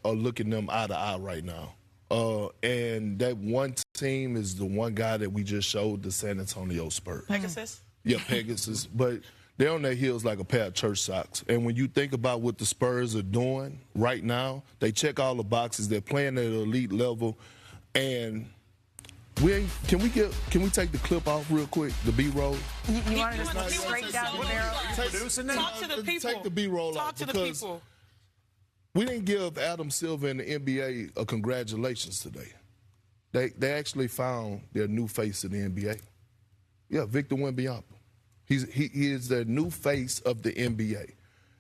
are looking them eye to eye right now. And that one team is the one guy that we just showed, the San Antonio Spurs. Pegasus? Yeah, Pegasus. But they're on their heels like a pair of church socks. And when you think about what the Spurs are doing right now, they check all the boxes. They're playing at an elite level. And can we take the clip off real quick, the B-roll? You want to just straight down the barrel? Talk to the people. Take the B-roll off. Talk to the people. We didn't give Adam Silver and the NBA a congratulations today. They actually found their new face in the NBA. Yeah, Victor Wembanyama. He is the new face of the NBA.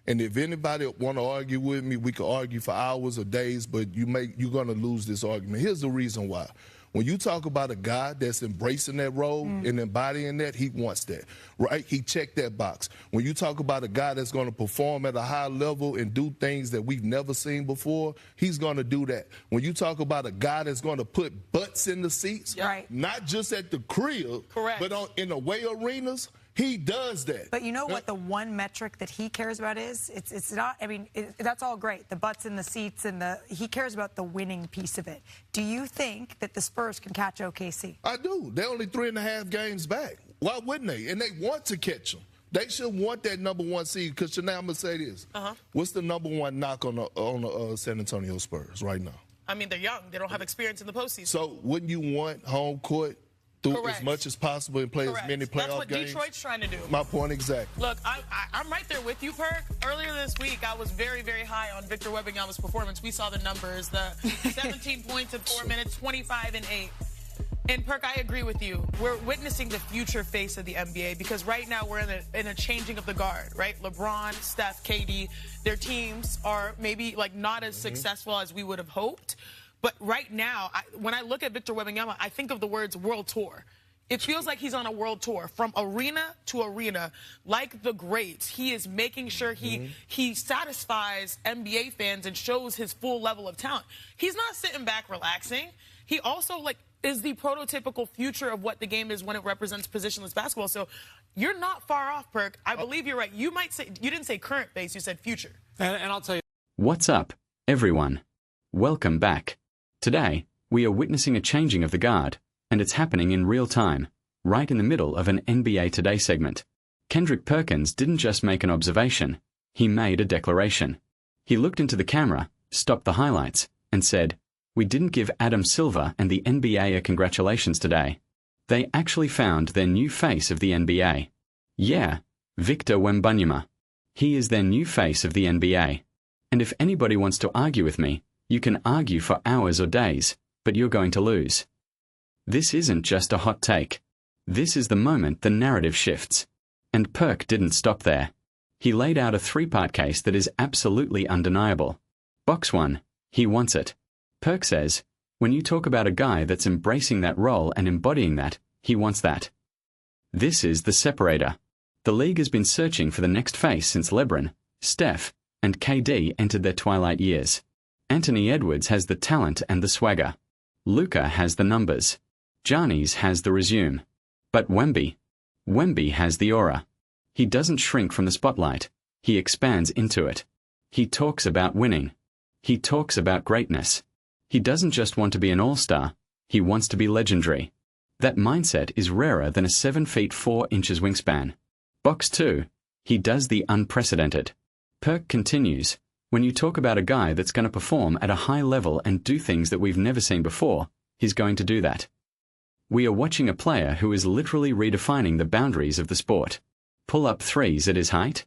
And if anybody want to argue with me, we could argue for hours or days, but you're going to lose this argument. Here's the reason why. When you talk about a guy that's embracing that role and embodying that, he wants that, right? He checked that box. When you talk about a guy that's going to perform at a high level and do things that we've never seen before, he's going to do that. When you talk about a guy that's going to put butts in the seats, right, not just at the crib, but in away arenas, he does that. But you know what the one metric that he cares about is? It's not, I mean, that's all great. The butts in the seats and he cares about the winning piece of it. Do you think that the Spurs can catch OKC? I do. They're only 3.5 games back. Why wouldn't they? And they want to catch them. They should want that number one seed because now I'm going to say this. What's the number one knock on the San Antonio Spurs right now? I mean, they're young. They don't have experience in the postseason. So wouldn't you want home court through as much as possible and play as many playoff games? That's what Detroit's trying to do. My point exactly. Look, I'm right there with you, PERK. Earlier this week, I was very, very high on Victor Wembanyama's performance. We saw the numbers, the 17 points in 4 minutes, 25 and 8. And PERK, I agree with you. We're witnessing the future face of the NBA because right now we're in a changing of the guard, right? LeBron, Steph, KD, their teams are maybe like not as successful as we would have hoped. But right now, when I look at Victor Wembanyama, I think of the words world tour. It feels like he's on a world tour from arena to arena. Like the greats, he is making sure he satisfies NBA fans and shows his full level of talent. He's not sitting back relaxing. He also is the prototypical future of what the game is when it represents positionless basketball. So you're not far off, PERK. I believe you're right. You might say, you didn't say current base, you said future. And I'll tell you. What's up, everyone? Welcome back. Today, we are witnessing a changing of the guard, and it's happening in real time, right in the middle of an NBA Today segment. Kendrick Perkins didn't just make an observation, he made a declaration. He looked into the camera, stopped the highlights, and said, "We didn't give Adam Silver and the NBA a congratulations today. They actually found their new face of the NBA. Yeah, Victor Wembanyama. He is their new face of the NBA. And if anybody wants to argue with me, you can argue for hours or days, but you're going to lose." This isn't just a hot take. This is the moment the narrative shifts. And PERK didn't stop there. He laid out a three-part case that is absolutely undeniable. Box 1, he wants it. PERK says, when you talk about a guy that's embracing that role and embodying that, he wants that. This is the separator. The league has been searching for the next face since LeBron, Steph, and KD entered their twilight years. Anthony Edwards has the talent and the swagger. Luka has the numbers. Giannis has the resume. But Wemby has the aura. He doesn't shrink from the spotlight. He expands into it. He talks about winning. He talks about greatness. He doesn't just want to be an all-star. He wants to be legendary. That mindset is rarer than a 7 feet 4 inches wingspan. Box 2. He does the unprecedented. PERK continues. When you talk about a guy that's going to perform at a high level and do things that we've never seen before, he's going to do that. We are watching a player who is literally redefining the boundaries of the sport. Pull up threes at his height,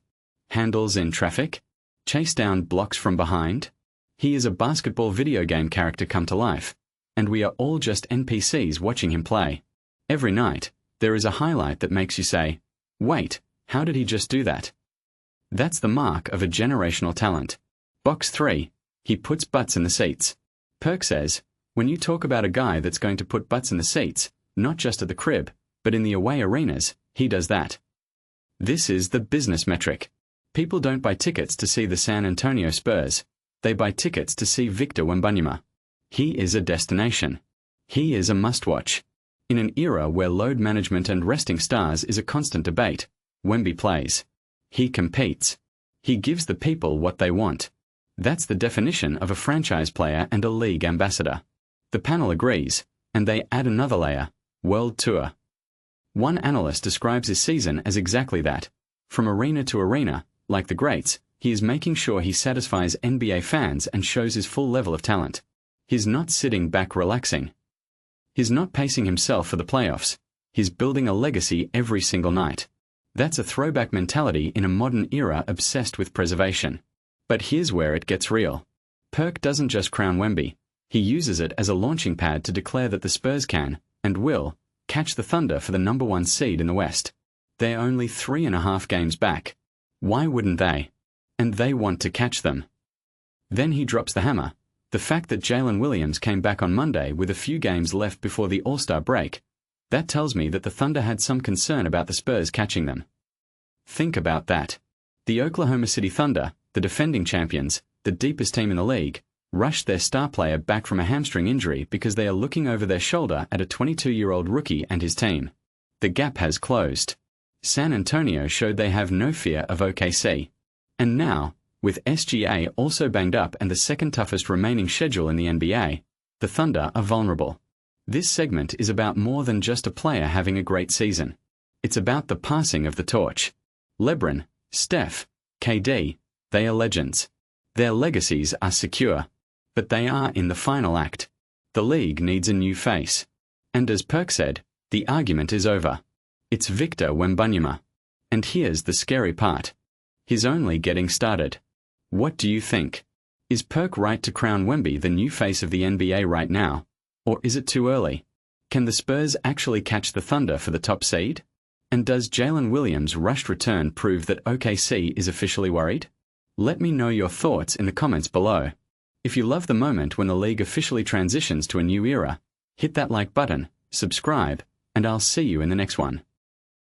handles in traffic, chase down blocks from behind. He is a basketball video game character come to life, and we are all just NPCs watching him play. Every night, there is a highlight that makes you say, wait, how did he just do that? That's the mark of a generational talent. Box 3, he puts butts in the seats. PERK says, when you talk about a guy that's going to put butts in the seats, not just at the crib, but in the away arenas, he does that. This is the business metric. People don't buy tickets to see the San Antonio Spurs. They buy tickets to see Victor Wembanyama. He is a destination. He is a must-watch. In an era where load management and resting stars is a constant debate, Wemby plays. He competes. He gives the people what they want. That's the definition of a franchise player and a league ambassador. The panel agrees, and they add another layer: World Tour. One analyst describes his season as exactly that. From arena to arena, like the greats, he is making sure he satisfies NBA fans and shows his full level of talent. He's not sitting back relaxing. He's not pacing himself for the playoffs. He's building a legacy every single night. That's a throwback mentality in a modern era obsessed with preservation. But here's where it gets real. PERK doesn't just crown Wemby. He uses it as a launching pad to declare that the Spurs can, and will, catch the Thunder for the #1 seed in the West. They're only 3.5 games back. Why wouldn't they? And they want to catch them. Then he drops the hammer. The fact that Jalen Williams came back on Monday with a few games left before the All-Star break, that tells me that the Thunder had some concern about the Spurs catching them. Think about that. The Oklahoma City Thunder, the defending champions, the deepest team in the league, rushed their star player back from a hamstring injury because they are looking over their shoulder at a 22-year-old rookie and his team. The gap has closed. San Antonio showed they have no fear of OKC. And now, with SGA also banged up and the second toughest remaining schedule in the NBA, the Thunder are vulnerable. This segment is about more than just a player having a great season. It's about the passing of the torch. LeBron, Steph, KD, they are legends. Their legacies are secure. But they are in the final act. The league needs a new face. And as PERK said, the argument is over. It's Victor Wembanyama. And here's the scary part. He's only getting started. What do you think? Is PERK right to crown Wemby the new face of the NBA right now? Or is it too early? Can the Spurs actually catch the Thunder for the top seed? And does Jalen Williams' rushed return prove that OKC is officially worried? Let me know your thoughts in the comments below. If you love the moment when the league officially transitions to a new era, hit that like button, subscribe, and I'll see you in the next one.